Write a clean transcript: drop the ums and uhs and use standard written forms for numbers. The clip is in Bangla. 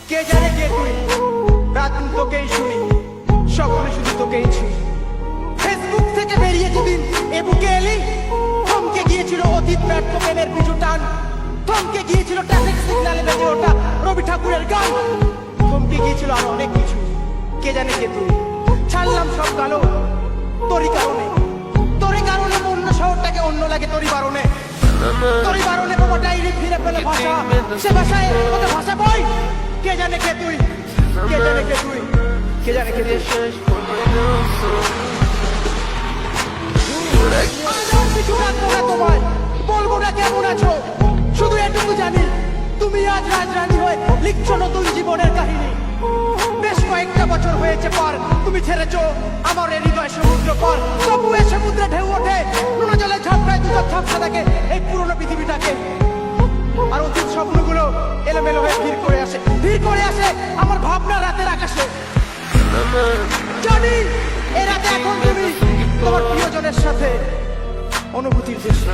কে জানে কে তুই, রাত দিন তোকেই শুনি, স্বপ্নে শুধু তোকেই ছুঁই। ফেসবুক থেকে বেরিয়ে যেদিন এ বুকে এলি, থমকে গিয়েছিল অতীত ব্যর্থ প্রেমের পিছু টান, থমকে গিয়েছিল ট্রাফিক সিগন্যালে বেজে ওঠা রবি ঠাকুরের গান, থমকে গিয়েছিল আর অনেক কিছু। কে জানে কে তুই, ছাড়লাম সব কালো তোরই কারণে, তোরই কারণে অন্য শহরটাকে অন্য লাগে তোরই বারণে, তোরই বারণে বাবা ডাইরি ফিরে পেলে ভাষা, সে ভাষায় ওদের ভাষা বই। কে জানে কে তুই, কে জানে কে তুই, কে জানে কে তুই। কিছু রাখবো না তোমায়, বলবো না কেমন আছো, শুধু এটুকু জানি তুমি আজ রাজরানী হয়ে লিখছো নতুন জীবনের কাহিনী। বেশ কয়েকটা বছর হয়েছে পার, তুমি ছেড়েছো আমার এই হৃদয় সমুদ্র পার, তবু এ সমুদ্রে ঢেউ ওঠে, নোনা জলে ঝাপটায় দুটো ঝাপসা থাকে এই পুরনো পৃথিবীটাকে। আর অতীত স্বপ্নগুলো এলোমেলো হয়ে ভিড় করে আসে, ভিড় করে আসে আমার ভাবনা রাতের আকাশে। জানি এ রাতে এখন তুমি তোমার প্রিয়জনের সাথে অনুভূতির দেশে।